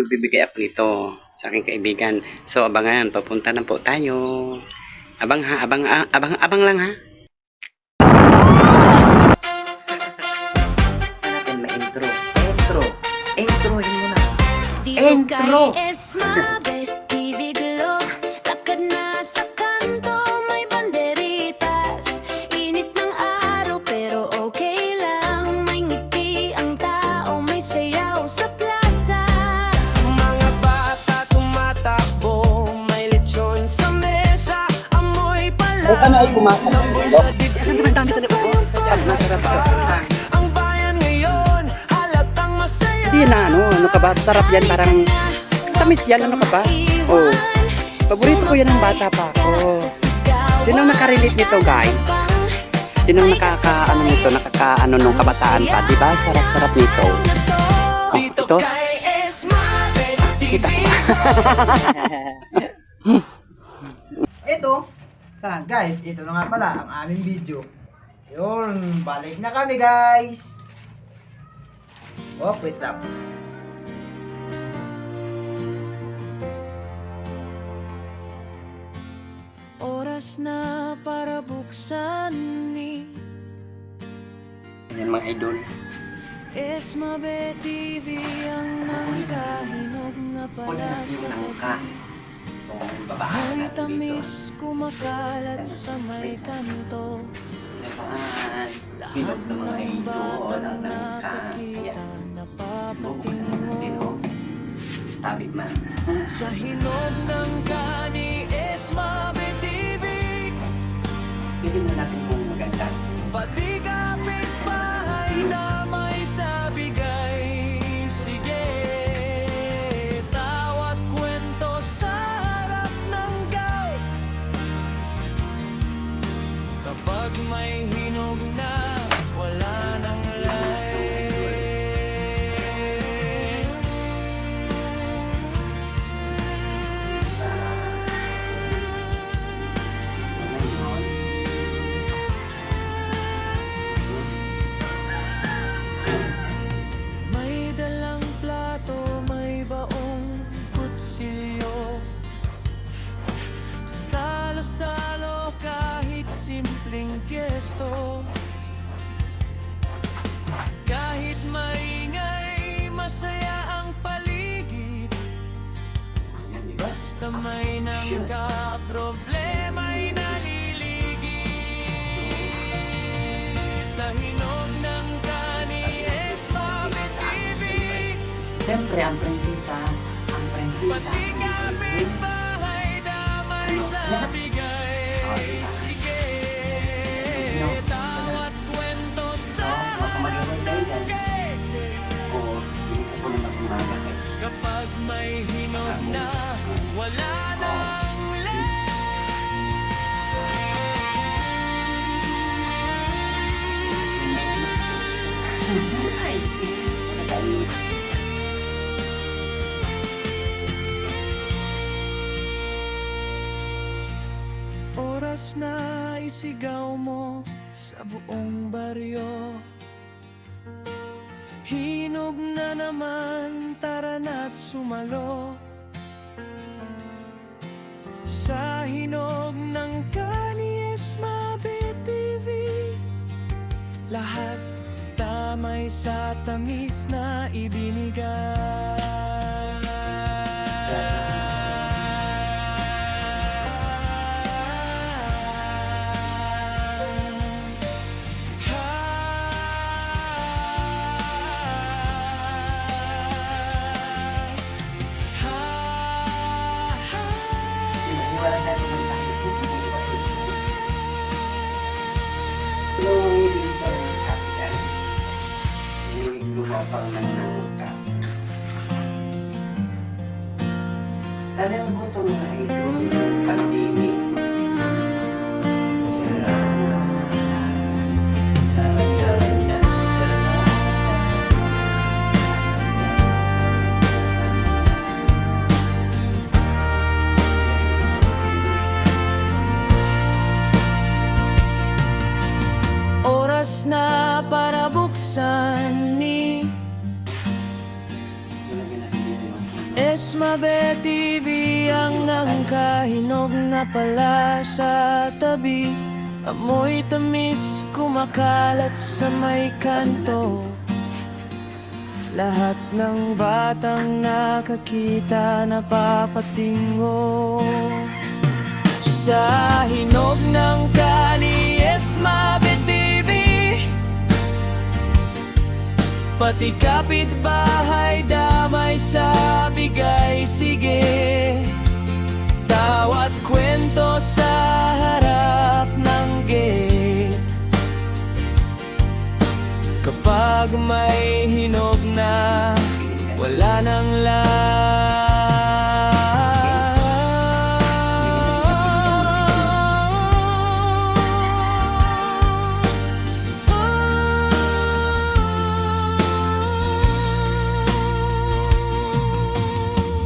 magbibigay ako nito sa aking kaibigan. So, abangan. Papunta na po tayo. Abang ha, abang lang ha. Natin ma-intro. Introhin mo na. Intro! Kung ano ay pumasok sa ulo. Ang dami sa loob ko. Masarap sa punta. Hindi na ano ka ba? Sarap yan, parang tamis yan, ano ka ba? Oh. Paborito ko yan ng bata pa ako. Sinong nakarelate nito, guys? Sinong nakaka-ano nung kabataan pa? Diba? Sarap-sarap nito. Oh, ito. Kita ko. Ito. Guys, ito na nga pala ang aming video. Yun, balik na kami guys. Oh, wait lang. Oras na para buksan ni Yan mga idol. Esmabe TV ang nangkahinog na pala sa gabi. So, babaan May natin dito. tamis kumakalat sa may kanto. Hinog ng mga Ng idol batang ang nangka. nakakita, Bubuksan na natin, napapatingin oh. Tabi man. sa hinog ng kani Esmabe TV. Tignan natin kung maganda. Pati kapitbahay na may sabigay. Sige, tawat kwento sa harap ng gate. Kapag may hinog na, wala nang light. So, ngayon, May dalang plato, may baong kutsilyo. Salo-salo kahit simpleng gesto. Kahit maingay, masaya ang paligid. Basta may nangka, problema'y naliligid. Sa hinog ng kani Esmabe TV. siyempre, ang prinsesa. Pati kapitbahay damay sa bigay. Sige, tawat kwento sa harap ng gate. Oo, hindi sa puno ng umaga. Kapag may hinog na, wala nang Ay, ano tayo? oras na isigaw mo sa buong baryo. Hinog na naman, tara na't sumalo. Sa hinog ng kani Esmabe TV, lahat tamay sa tamis na ibinigay. Wala tayo magsabi. Nung hindi sa kapitan, lumapang ng namuka. Talagang gutom na idol, pandemic. Oras na para buksan ni Esmabe TV ang nangkahinog na pala sa tabi. Amoy tamis kumakalat sa may kanto. Lahat ng batang nakakita napapatingo sa hinog ng kani Esmabe TV. Pati kapitbahay damay sa bigay sige. Bawat kwento sa harap ng gate. Kapag may hinog na wala nang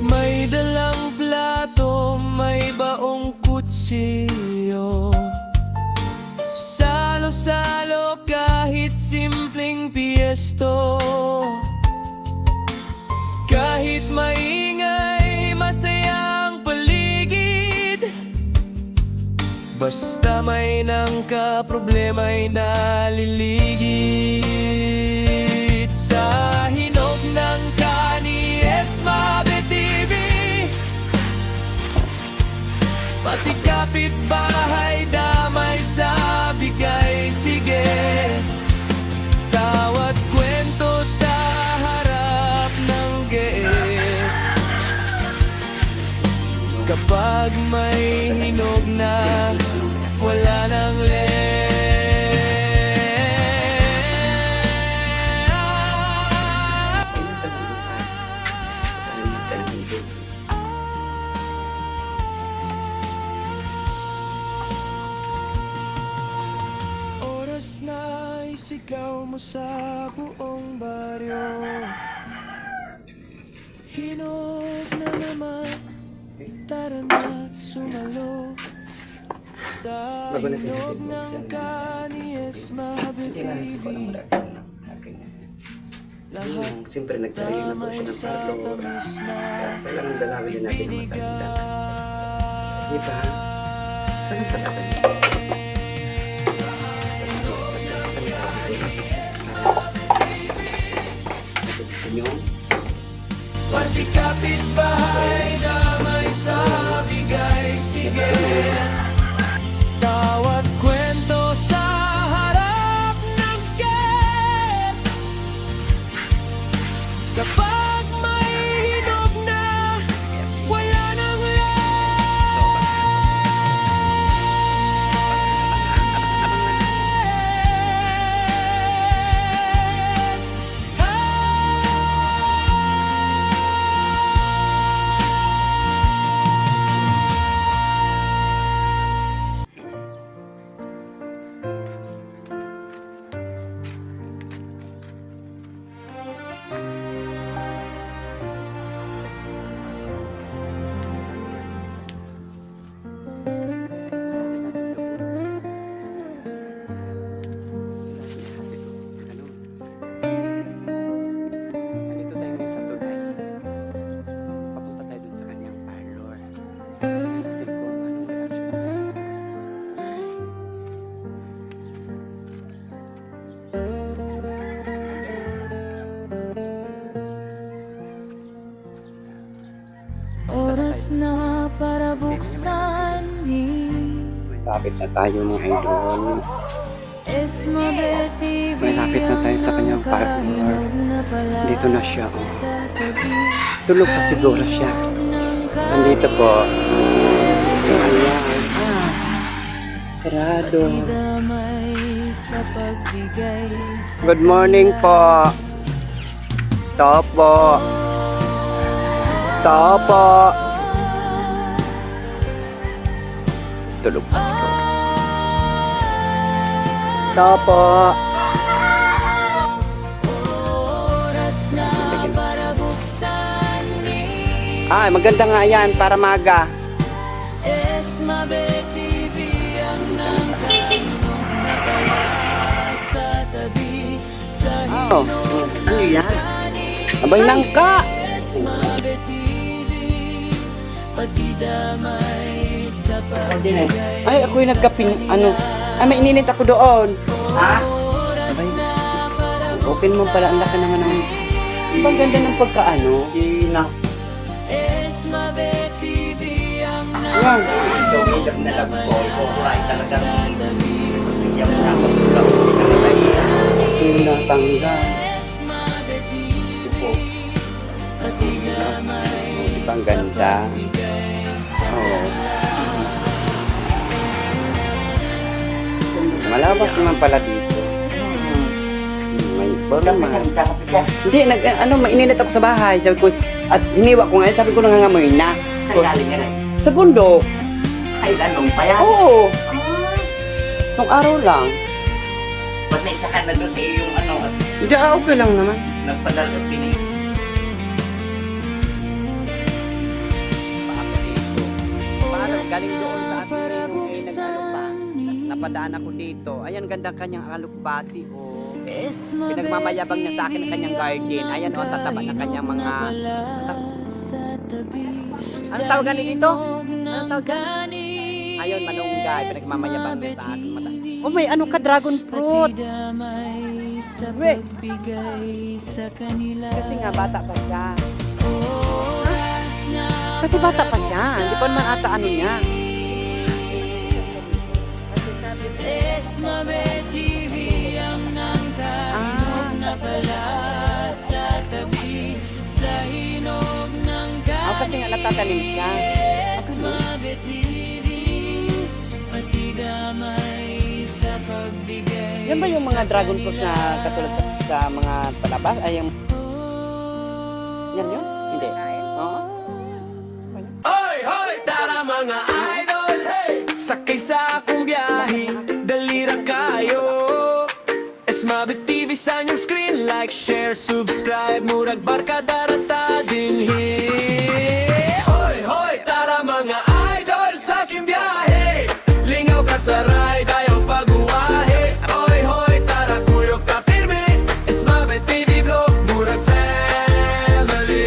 may dalang plato, may baong kutsilyo. Salo-salo kahit simpleng piesto. Kahit maingay, masayang paligid. Basta may nangka problema'y naliligid. Sa hinog ng kani Esmabe TV. Pati kapitbahay damay sa bigay sige. Tawat kwento sa harap ng gate. Kapag may hinog na wala nang oras na isigaw mo sa buong baryo. Hinog na naman, tara na't sumalo. Sa hinog ng kani Esmabe TV. Lahat Siyempre nagsarili na po siya ng parlor. Kailangan dalawin din natin ang matanda. Di ba? Anong tatakan niyo? Gusto niyo? pati kapitbahay damay sa bigay sige. Tawat kwento sa harap ng gate. Kapag may hinog na wala nang Nandito tayo ngayon sa tulay. Papunta tayo dun sa kanyang parlor. Tignan ko ang anong reaction niya. Oras na para buksan ni Lapit na tayo mga idol. Esmabe TV. Malapit na tayo sa kanyang parlor. Dito na siya. Oh. Sa tabi Tulog pa siguro siya. Nandito po. Ayan. Sarado. damay sa pagbigay sa Good morning po. Topo. Topo. Tulog pa siguro. Topo. oras na para buksan ni Ay, maganda nga yan para maga. Esmabe TV ang nangkahinog na pala sa tabi. Sa Oh, hinog ano yan? kani Abay nangka. Esmabe TV. pati damay sa pagbigay. Ay, ako'y nagkaping, ano, ay, may ininit ako doon. Ha? Abay, open mo pala, ang laki naman ng, ang ganda ng pagkaano. Ina. Esmabe TV ang Yan. Ito, hidap na lang ko. Ito, ay talagang bigyan mo na ako sa ulang. Tinatanggal. Esmabe TV pati damay Di ba ang ganda? Oo. Malawak naman pala dito. May bola man. Hindi, maininit ako sa bahay. Sabi ko, at hiniwa ko nga, sabi ko nangangamoy na. Saan galing ka na? Sa bundok. Ay, lalong pa yan. Oo. Itong araw lang. Basta isa ka na doon sa iyong ano, Hindi, okay lang naman. nagpadal at pinay. Paako dito. Paano galing doon sa ating nag-ano pa. Napadaan ako dito. Ayan, ganda kanyang alukbati. Oh. Pinagmamayabang niya sa akin ang kanyang garden. Ayan, oh, tataba na kanyang mga... Anong tawagan niyo dito? Anong tawagan? Ayun, malunggay. Pinagmamayabang niya sa akin. Oh, may ano ka, dragon fruit. Weh. Kasi nga, bata pa siya. Kasi bata pa siya. Hindi pa naman ata ano niya. Esmabe TV ang nangkahinog na pala sa tabi sa hinog ng Oh, kasi nga natatanim siya. Esmabe TV pati damay sa pagbigay. Yan ba yung mga dragon fruit na katulad sa mga palabas? Ay, yung... Yan yun? Hindi. Oo. Hoy, hoy, tara mga idol, hey! Sakay sa akong biyahe, dalira kayo. Esmabe TV sa inyong screen, like, share, subscribe, murag barkada rata din Hoy, hoy, tara mga idol sa aking biyahe. Lingaw ka sa ride, ayaw pag-uwahe. Hoy, hoy, tara kuyok ka pirmi. Esmabe TV vlog, murag family.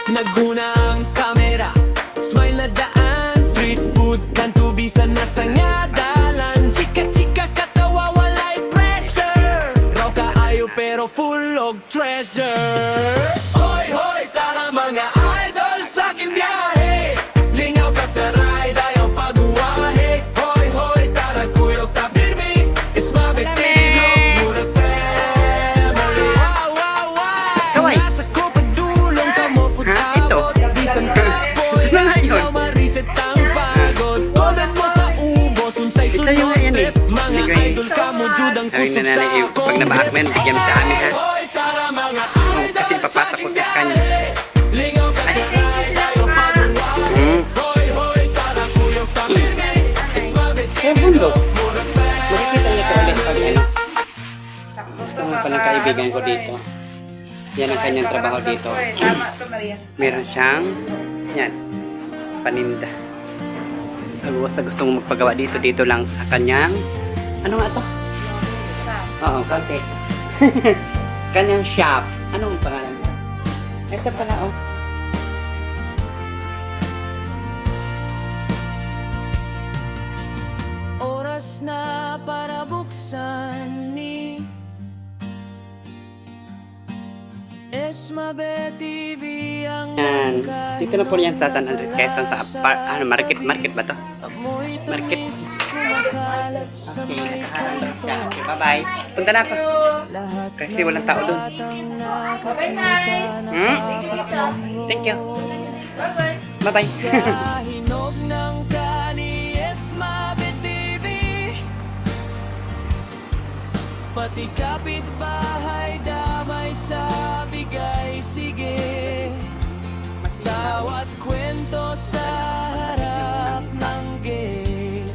Naguna ang kamera, smile na daan, street food, kantubisan na sa nga dalan. Chika-chika katawa, walay pressure. Raw kaayo pero full of treasure. Hoy, hoy, tara mga idol sa aking biyahe. Lingaw ka sa ride, ayaw pag-uwahe. Hoy, hoy, tara kuyok ta birmi. Esmabe TV vlog, murag family. Wow, wow, wow. Kaway. Nasa ko padulong ka mo putabot. Ha? Ito? Bisan kapoy, Ito na nga yun. ayaw mariset ang pagod. Todan mo sa ubos, unsay Ito sunod yung yan eh. trip. Mga Sige. idol ka mo, judang Sabi kusog na sa nanay, pag nabaakmen, bigyan mo sa amin ha. Hoy, tara mga Oo, idol kasi ipapasa ko sa kanya. Lingaw ka sa ride, ayaw pag-uwahe. Hmm. Hoy, hoy, tara kuyok ta birmi. Esmabe Kaya TV bundok. vlog, murag family. Makikita niyo ito ulit pag ano. Gusto mo pa ng kaibigan ko dito. Yan ang kanyang trabaho dito. Meron siyang, yan, paninda. Sa gusto mong magpagawa dito lang sa kanyang, ano nga to? Oo, konti. Kanyang shop. Anong pangalan? Ito pala, oh. Oras na para buksan ni Esmabe TV ang Yan. Dito na po yan sa San Andres, Quezon, sa market ba to? Market. kumakalat sa Okay, may nakaharap kanto. ka. Okay, bye-bye. Punta na ako. Lahat Kasi walang tao doon. Hmm? Thank you. Bye-bye. Sa hinog ng kani Esmabe TV pati kapitbahay damay sa bigay sige. Bawat kwento sa harap ng gate.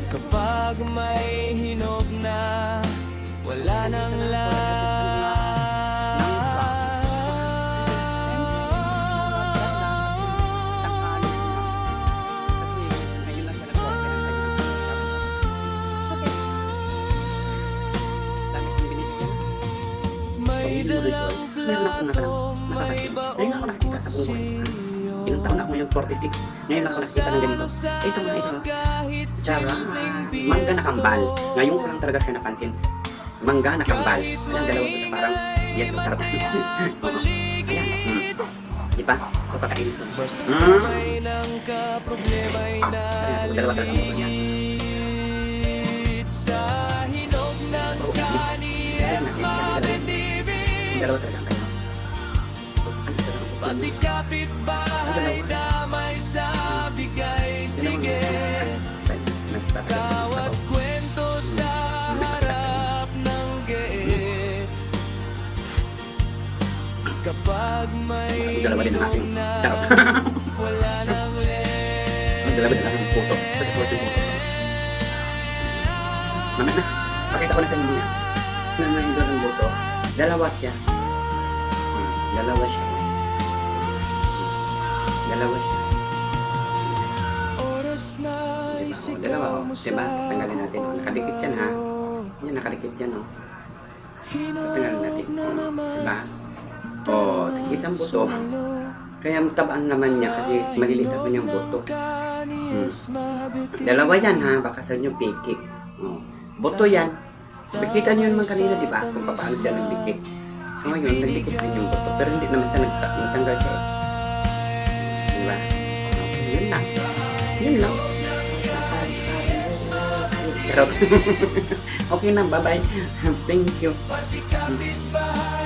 Kapag may hinog na wala nang Kasi ngayon lang sila po. Dami kong binibigyan. may dalang meron ako nakapansin. Ngayon ako nakikita sa buong buhay. Ilang taon ako ngayon, 46. Ngayon ako nakikita ng ganito. Ito mga ito. Tsara, mangga na kambal. Ngayon ko lang talaga siya napansin. Mangga na kambal. Ayan, dalawa ko sa parang yellow tarap. Oo. Ayan. Diba? So, pagkain ito. May nang kaproblema'y Ayan, dalawa talaga mo niya. sa hinog ng kanies mabitibig. Dalawa talaga ang kayo. Ano talaga po? Pati kapitbahay damay sa bigay sige. Bawat kwento sa harap ng gate. Kapag may Dalawa din ang ating hinog na tarap. wala nang Ang dalawa din ang ating puso. Kasi po ito yung puso. Mamaya na. Pakita ko na sa inyo niya. May doon ang buto. Dalawa siya. Dalawa siya. Dalawa siya. oras na Diba? O, dalawa o. Diba? Tanggalin natin. O, nakadikit yan ha. Yan, nakadikit yan o. Tanggalin natin. Diba? O, isang buto. Kaya tabaan naman niya kasi maliliit naman yung buto. Dalawa yan ha. Baka sa inyo pikik. O, buto yan. Nakita niyo naman kanina, di ba? Kung paano siya nagdikit. So ngayon, nagdikit din yung buto. Pero hindi naman siya nagtanggal siya eh. Di ba? Okay, yun lang. Yun lang. Charot. Okay na, bye-bye. Thank you. Pati kapitbahay